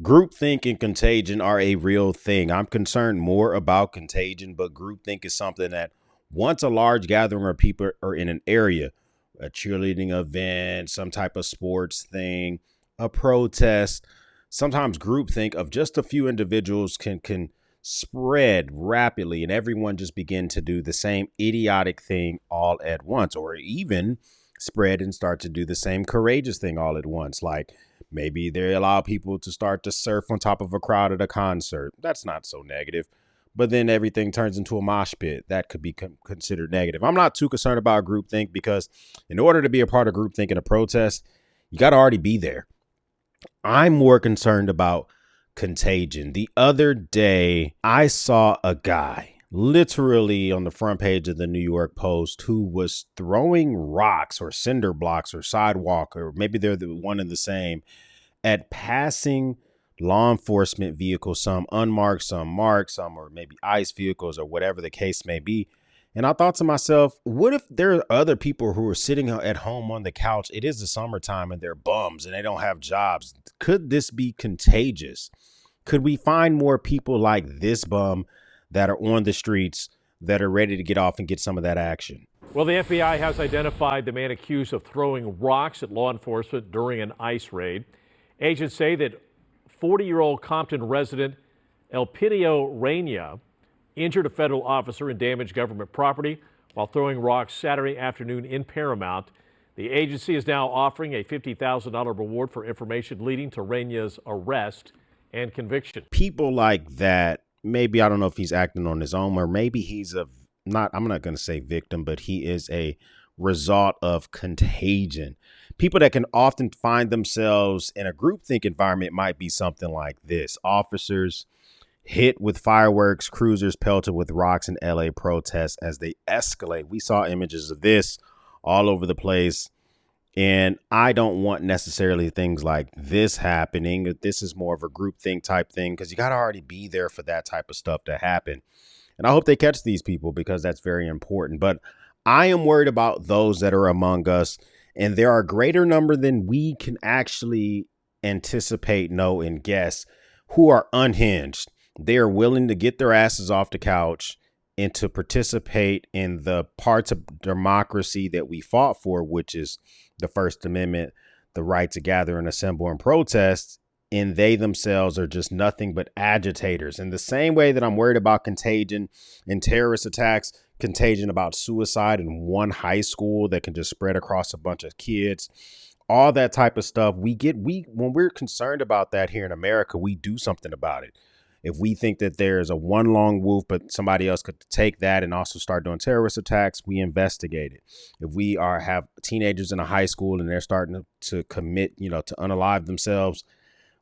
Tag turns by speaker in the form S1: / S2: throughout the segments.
S1: Groupthink and contagion are a real thing. I'm concerned more about contagion, but groupthink is something that once a large gathering of people are in an area, a cheerleading event, some type of sports thing, a protest, sometimes groupthink of just a few individuals can spread rapidly and everyone just begin to do the same idiotic thing all at once, or even spread and start to do the same courageous thing all at once. Like maybe they allow people to start to surf on top of a crowd at a concert. That's not so negative. But then everything turns into a mosh pit. That could be considered negative. I'm not too concerned about groupthink because in order to be a part of groupthink in a protest, you got to already be there. I'm more concerned about contagion. The other day, I saw a guy literally on the front page of the New York Post who was throwing rocks or cinder blocks or sidewalk, or maybe they're the one and the same, at passing law enforcement vehicles, some unmarked, some marked, some or maybe ICE vehicles or whatever the case may be. And I thought to myself, what if there are other people who are sitting at home on the couch? It is the summertime and they're bums and they don't have jobs. Could this be contagious? Could we find more people like this bum that are on the streets that are ready to get off and get some of that action?
S2: Well, the FBI has identified the man accused of throwing rocks at law enforcement during an ICE raid. Agents say that 40-year-old Compton resident Elpidio Reyna injured a federal officer and damaged government property while throwing rocks Saturday afternoon in Paramount. The agency is now offering a $50,000 reward for information leading to Reyna's arrest and conviction.
S1: People like that, maybe, I don't know if he's acting on his own, or maybe he's I'm not going to say victim, but he is a result of contagion. People that can often find themselves in a groupthink environment might be something like this. Officers hit with fireworks, cruisers pelted with rocks in LA protests as they escalate. We saw images of this all over the place. And I don't want necessarily things like this happening. This is more of a groupthink type thing because you got to already be there for that type of stuff to happen. And I hope they catch these people because that's very important. But I am worried about those that are among us. And there are a greater number than we can actually anticipate, know, and guess who are unhinged. They are willing to get their asses off the couch and to participate in the parts of democracy that we fought for, which is the First Amendment, the right to gather and assemble and protest. And they themselves are just nothing but agitators. In the same way that I'm worried about contagion and terrorist attacks, contagion about suicide in one high school that can just spread across a bunch of kids, all that type of stuff. When we're concerned about that here in America, we do something about it. If we think that there's a one long wolf, but somebody else could take that and also start doing terrorist attacks, we investigate it. If we have teenagers in a high school and they're starting to commit, to unalive themselves,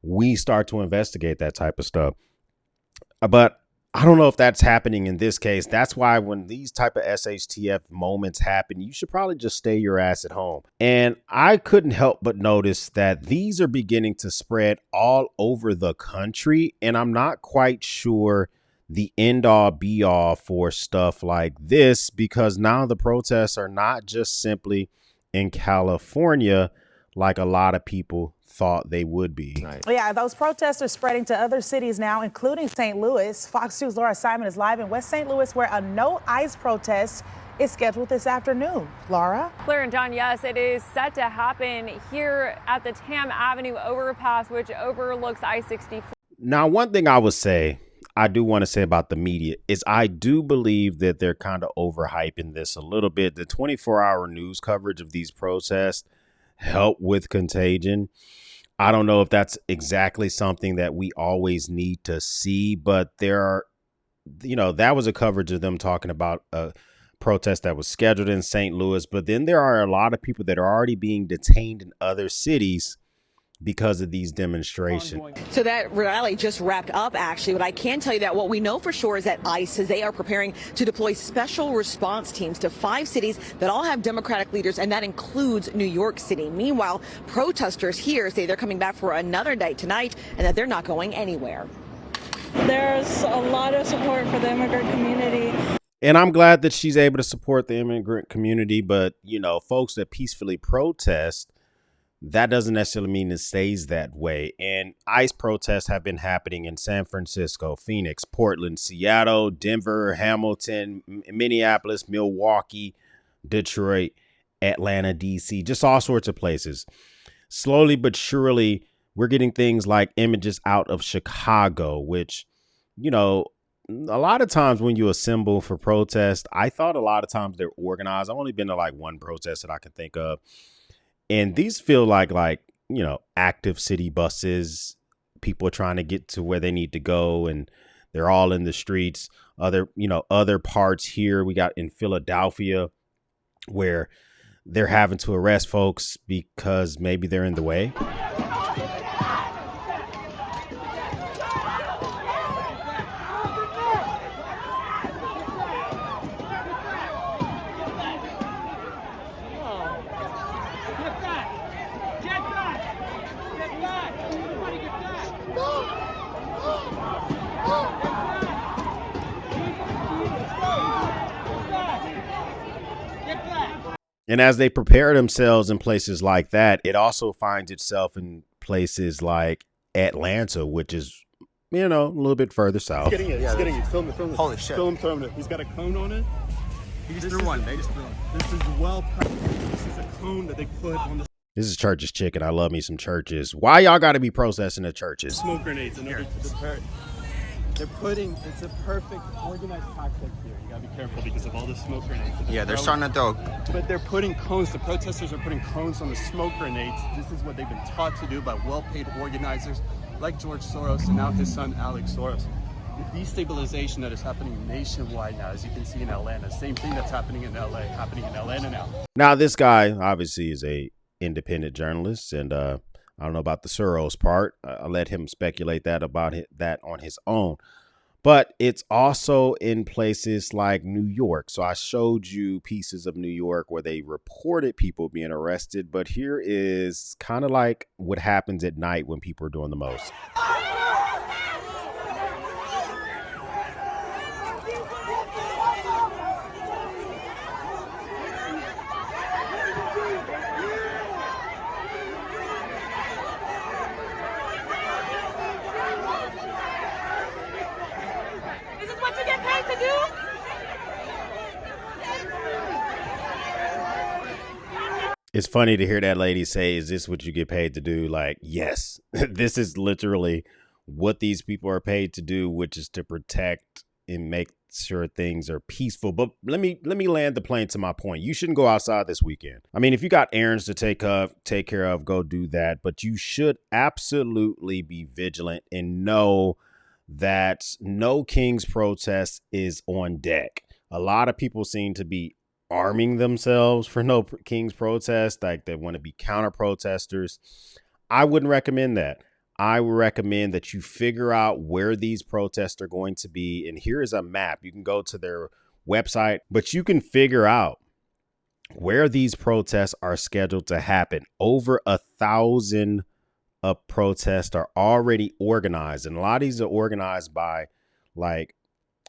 S1: we start to investigate that type of stuff. But I don't know if that's happening in this case. That's why when these type of SHTF moments happen, you should probably just stay your ass at home. And I couldn't help but notice that these are beginning to spread all over the country. And I'm not quite sure the end all be all for stuff like this, because now the protests are not just simply in California like a lot of people thought they would be.
S3: Right. Yeah, those protests are spreading to other cities now, including St. Louis. Fox 2's Laura Simon is live in West St. Louis, where a no ICE protest is scheduled this afternoon. Laura?
S4: Claire and John, yes, it is set to happen here at the Tam Avenue overpass, which overlooks I-64.
S1: Now, one thing I do want to say about the media is I do believe that they're kind of overhyping this a little bit. The 24-hour news coverage of these protests help with contagion. I don't know if that's exactly something that we always need to see, but there are, that was a coverage of them talking about a protest that was scheduled in St. Louis. But then there are a lot of people that are already being detained in other cities because of these demonstrations.
S5: So that rally just wrapped up, actually, but I can tell you that what we know for sure is that ICE says they are preparing to deploy special response teams to 5 cities that all have Democratic leaders, and that includes New York City. Meanwhile, protesters here say they're coming back for another day tonight and that they're not going anywhere.
S6: There's a lot of support for the immigrant community.
S1: And I'm glad that she's able to support the immigrant community, but, folks that peacefully protest, that doesn't necessarily mean it stays that way. And ICE protests have been happening in San Francisco, Phoenix, Portland, Seattle, Denver, Hamilton, Minneapolis, Milwaukee, Detroit, Atlanta, DC, just all sorts of places. Slowly but surely, we're getting things like images out of Chicago, which, you know, a lot of times when you assemble for protest, I thought a lot of times they're organized. I've only been to like one protest that I can think of. And these feel like, you know, active city buses. People are trying to get to where they need to go, and they're all in the streets. Other parts here we got in Philadelphia where they're having to arrest folks because maybe they're in the way. And as they prepare themselves in places like that, it also finds itself in places like Atlanta, which is, you know, a little bit further south.
S7: He's getting it. He's getting it. Film it.
S8: Holy shit.
S7: Film throwing it. He's got a cone on it.
S8: He just threw one. They just threw one.
S7: This is well practiced. This is a cone that they put on the
S1: This is Church's Chicken. I love me some churches. Why y'all got to be protesting at churches?
S7: smoke grenades in order to deter. They're putting, it's a perfect organized tactic here. You gotta be careful because of all the smoke grenades.
S8: Yeah, they're starting to throw.
S7: But they're putting cones, the protesters are putting cones on the smoke grenades. This is what they've been taught to do by well-paid organizers like George Soros and now his son, Alex Soros. The destabilization that is happening nationwide now, as you can see in Atlanta, same thing that's happening in LA, happening in Atlanta now.
S1: Now, this guy obviously is a independent journalist, and I don't know about the Soros part. I'll let him speculate that on his own. But it's also in places like New York. So I showed you pieces of New York where they reported people being arrested. But here is kind of like what happens at night when people are doing the most. It's funny to hear that lady say, is this what you get paid to do? Like, yes, this is literally what these people are paid to do, which is to protect and make sure things are peaceful. But let me land the plane to my point. You shouldn't go outside this weekend. I mean, if you got errands to take care of, go do that. But you should absolutely be vigilant and know that no King's protest is on deck. A lot of people seem to be arming themselves for no King's protest, like they want to be counter protesters. I wouldn't recommend that. I would recommend that you figure out where these protests are going to be. And here is a map. You can go to their website, but you can figure out where these protests are scheduled to happen. Over 1,000 protests are already organized. And a lot of these are organized by like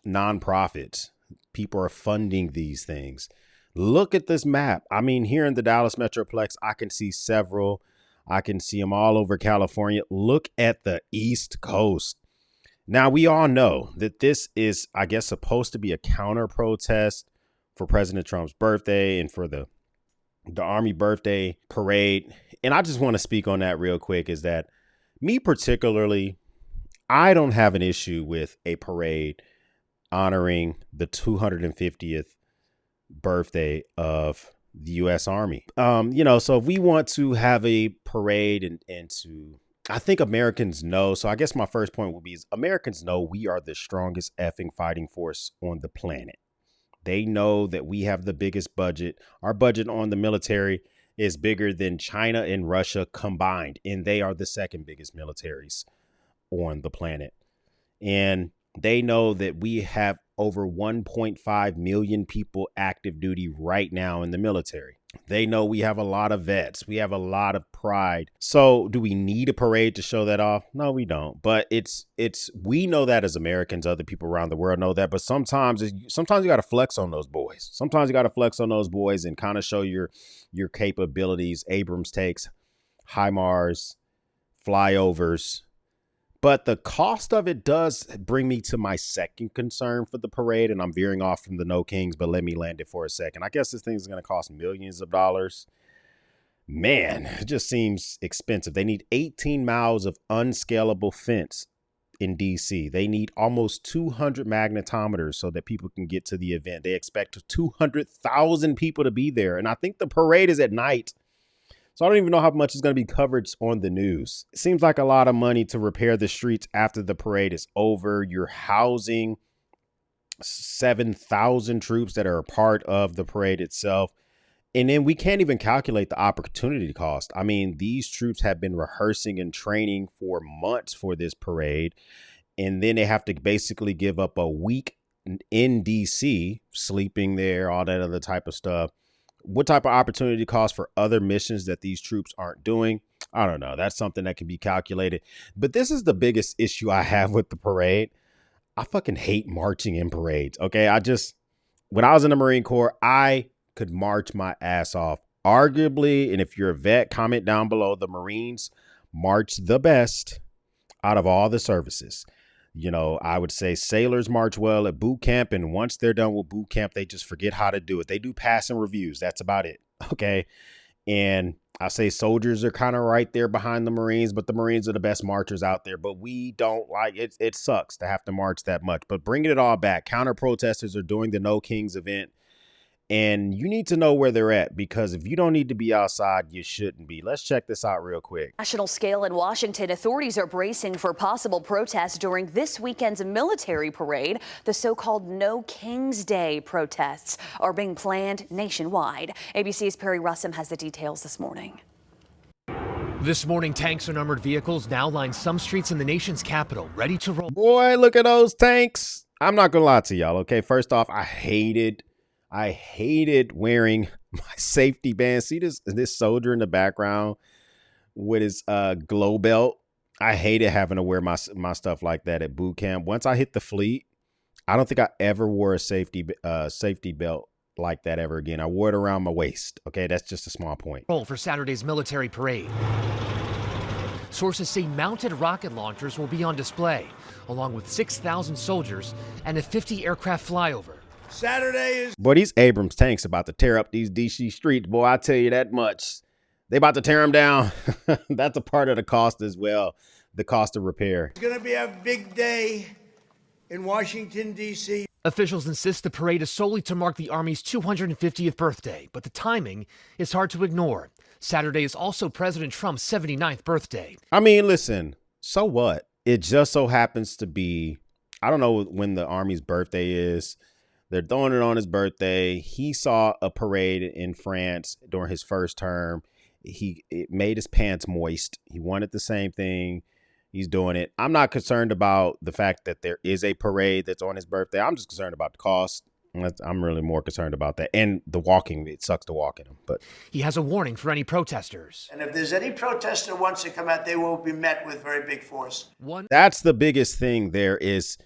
S1: nonprofits. People are funding these things. Look at this map. I mean, here in the Dallas Metroplex, I can see several. I can see them all over California. Look at the East Coast. Now, we all know that this is, I guess, supposed to be a counter protest for President Trump's birthday and for the Army birthday parade. And I just want to speak on that real quick, is that me particularly, I don't have an issue with a parade honoring the 250th birthday of the U.S. Army. So if we want to have a parade and to, I think Americans know. So I guess my first point would be is Americans know we are the strongest effing fighting force on the planet. They know that we have the biggest budget. Our budget on the military is bigger than China and Russia combined, and they are the second biggest militaries on the planet. And they know that we have over 1.5 million people active duty right now in the military. They know we have a lot of vets. We have a lot of pride. So do we need a parade to show that off? No, we don't. But we know that as Americans. Other people around the world know that. But sometimes you got to flex on those boys. Sometimes you got to flex on those boys and kind of show your capabilities. Abrams takes HIMARS, flyovers. But the cost of it does bring me to my second concern for the parade. And I'm veering off from the No Kings, but let me land it for a second. I guess this thing is going to cost millions of dollars. Man, it just seems expensive. They need 18 miles of unscalable fence in DC. They need almost 200 magnetometers so that people can get to the event. They expect 200,000 people to be there. And I think the parade is at night. So I don't even know how much is going to be covered on the news. It seems like a lot of money to repair the streets after the parade is over. You're housing 7,000 troops that are a part of the parade itself. And then we can't even calculate the opportunity cost. I mean, these troops have been rehearsing and training for months for this parade. And then they have to basically give up a week in DC, sleeping there, all that other type of stuff. What type of opportunity cost for other missions that these troops aren't doing? I don't know. That's something that can be calculated. But this is the biggest issue I have with the parade. I fucking hate marching in parades. Okay. When I was in the Marine Corps, I could march my ass off. Arguably, and if you're a vet, comment down below, the Marines march the best out of all the services. You know, I would say sailors march well at boot camp, and once they're done with boot camp, they just forget how to do it. They do passing reviews. That's about it. Okay. And I say soldiers are kind of right there behind the Marines, but the Marines are the best marchers out there. But we don't like it. It sucks to have to march that much. But bringing it all back, counter protesters are doing the No Kings event. And you need to know where they're at, because if you don't need to be outside, you shouldn't be. Let's check this out real quick.
S9: National scale in Washington, authorities are bracing for possible protests during this weekend's military parade. The so-called No Kings Day protests are being planned nationwide. ABC's Perry Russum has the details this morning.
S10: This morning, tanks and armored vehicles now line some streets in the nation's capital, ready to roll.
S1: Boy, look at those tanks. I'm not gonna lie to y'all. Okay, first off, I hated wearing my safety band. See this soldier in the background with his glow belt. I hated having to wear my stuff like that at boot camp. Once I hit the fleet, I don't think I ever wore a safety belt like that ever again. I wore it around my waist. Okay, that's just a small point.
S10: For Saturday's military parade. Sources say mounted rocket launchers will be on display, along with 6,000 soldiers and a 50 aircraft flyover.
S1: Boy, these Abrams tanks about to tear up these DC streets. Boy, I tell you that much. They about to tear them down. That's a part of the cost as well. The cost of repair.
S11: It's going to be a big day in Washington, D.C.
S10: Officials insist the parade is solely to mark the Army's 250th birthday, but the timing is hard to ignore. Saturday is also President Trump's 79th birthday.
S1: I mean, listen, so what? It just so happens to be, I don't know when the Army's birthday is. They're throwing it on his birthday. He saw a parade in France during his first term. It made his pants moist. He wanted the same thing. He's doing it. I'm not concerned about the fact that there is a parade that's on his birthday. I'm just concerned about the cost. I'm really more concerned about that. And the walking. It sucks to walk in them. But
S10: he has a warning for any protesters.
S11: And if there's any protester who wants to come out, they will be met with very big force.
S1: That's the biggest thing there is.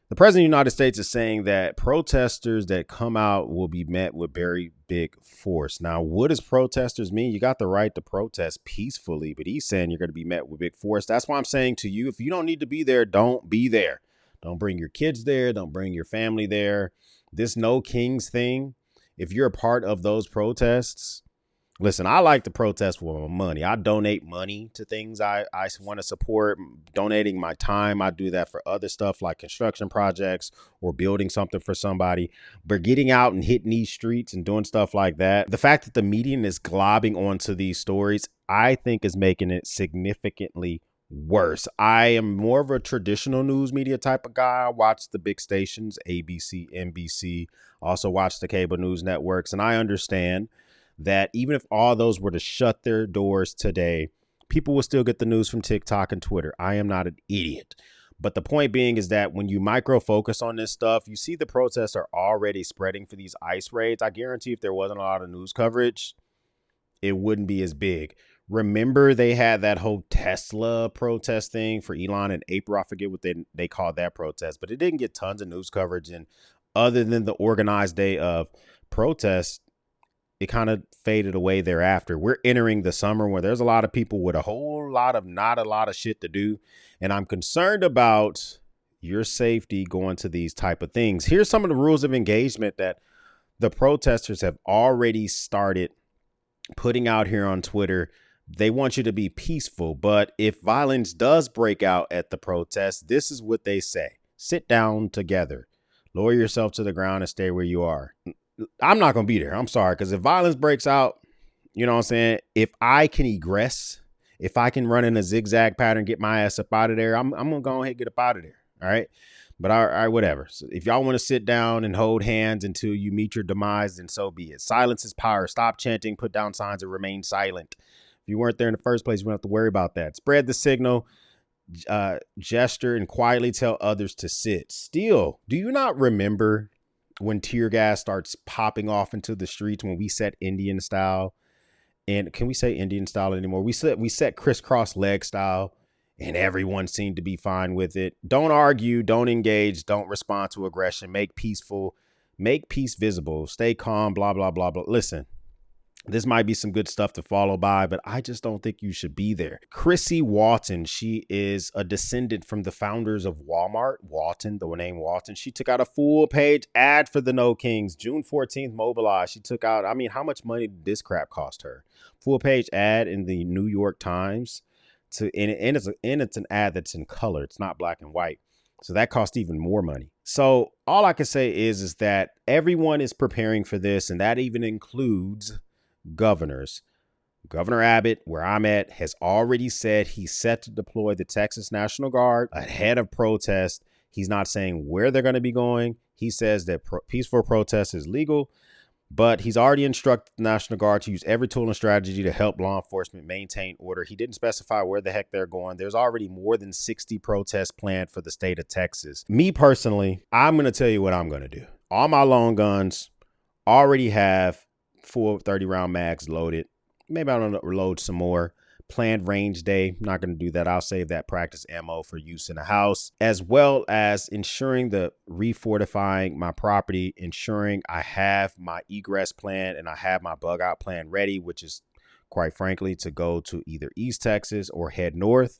S1: The president of the United States is saying that protesters that come out will be met with very big force. Now, what does protesters mean? You got the right to protest peacefully, but he's saying you're going to be met with big force. That's why I'm saying to you, if you don't need to be there, don't be there. Don't bring your kids there. Don't bring your family there. This No Kings thing, if you're a part of those protests, listen, I like to protest for money. I donate money to things I want to support, donating my time. I do that for other stuff like construction projects or building something for somebody. But getting out and hitting these streets and doing stuff like that, the fact that the media is globbing onto these stories, I think is making it significantly worse. I am more of a traditional news media type of guy. I watch the big stations, ABC, NBC, also watch the cable news networks. And I understand that even if all those were to shut their doors today, people will still get the news from TikTok and Twitter. I am not an idiot. But the point being is that when you micro focus on this stuff, you see the protests are already spreading for these ICE raids. I guarantee if there wasn't a lot of news coverage, it wouldn't be as big. Remember, they had that whole Tesla protest thing for Elon in April. I forget what they called that protest, but it didn't get tons of news coverage. And other than the organized day of protests, it kind of faded away thereafter. We're entering the summer where there's a lot of people with a whole lot of not a lot of shit to do. And I'm concerned about your safety going to these type of things. Here's some of the rules of engagement that the protesters have already started putting out here on Twitter. They want you to be peaceful, but if violence does break out at the protest, this is what they say. Sit down together, lower yourself to the ground and stay where you are. I'm not going to be there. I'm sorry. Because if violence breaks out, you know what I'm saying? If I can egress, if I can run in a zigzag pattern, get my ass up out of there, I'm going to go ahead and get up out of there. All right. But all right, whatever. So if y'all want to sit down and hold hands until you meet your demise, then so be it. Silence is power. Stop chanting, put down signs, and remain silent. If you weren't there in the first place, you don't have to worry about that. Spread the signal, gesture, and quietly tell others to sit. Still, do you not remember when tear gas starts popping off into the streets when we set Indian style? And can we say Indian style anymore? We set crisscross leg style. And everyone seemed to be fine with it. Don't argue, don't engage, don't respond to aggression, make peace visible, stay calm, blah, blah, blah, blah. Listen, this might be some good stuff to follow by, but I just don't think you should be there. Chrissy Walton, she is a descendant from the founders of Walmart. Walton, the name Walton. She took out a full page ad for the No Kings. June 14th, mobilized. She took out, I mean, how much money did this crap cost her? Full page ad in the New York Times. And it's an ad that's in color. It's not black and white. So that cost even more money. So all I can say is that everyone is preparing for this. And that even includes governors. Governor Abbott, where I'm at, has already said he's set to deploy the Texas National Guard ahead of protest. He's not saying where they're going to be going. He says that peaceful protest is legal. But he's already instructed the National Guard to use every tool and strategy to help law enforcement maintain order. He didn't specify where the heck they're going. There's already more than 60 protests planned for the state of Texas. Me personally, I'm going to tell you what I'm going to do. All my long guns already have full 30-round mags loaded. Maybe I'll load some more. Planned range day. Not going to do that. I'll save that practice ammo for use in the house, as well as ensuring the refortifying my property, ensuring I have my egress plan and I have my bug out plan ready, which is quite frankly to go to either East Texas or head north,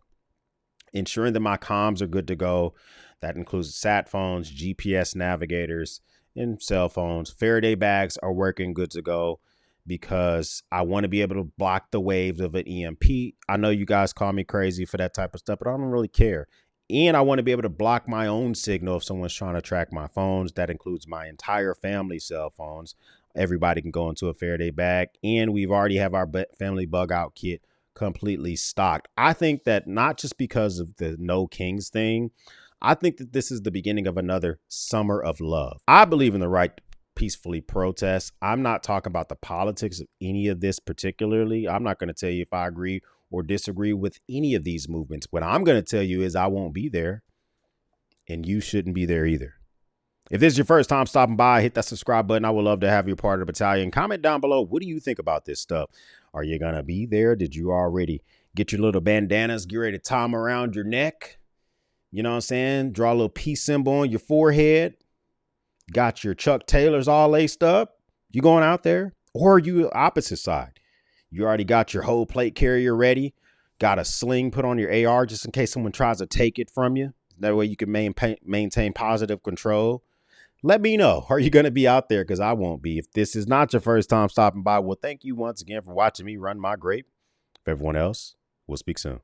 S1: ensuring that my comms are good to go. That includes sat phones, GPS navigators, and cell phones. Faraday bags are working good to go, because I want to be able to block the waves of an EMP. I know you guys call me crazy for that type of stuff, but I don't really care. And I want to be able to block my own signal if someone's trying to track my phones. That includes my entire family's cell phones. Everybody can go into a Faraday bag. And we've already have our family bug out kit completely stocked. I think that not just because of the No Kings thing, I think that this is the beginning of another summer of love. I believe in the right to peacefully protest. I'm not talking about the politics of any of this particularly. I'm not going to tell you if I agree or disagree with any of these movements. What I'm going to tell you is I won't be there, and you shouldn't be there either. If this is your first time stopping by, hit that subscribe button. I would love to have you a part of the battalion. Comment down below. What do you think about this stuff? Are you going to be there? Did you already get your little bandanas, get ready to tie them around your neck? You know what I'm saying? Draw a little peace symbol on your forehead. Got your Chuck Taylors all laced up. You going out there? Or are you opposite side? You already got your whole plate carrier ready. Got a sling put on your AR just in case someone tries to take it from you. That way you can maintain positive control. Let me know. Are you going to be out there? Because I won't be. If this is not your first time stopping by, well, thank you once again for watching me run my grape. For everyone else, we'll speak soon.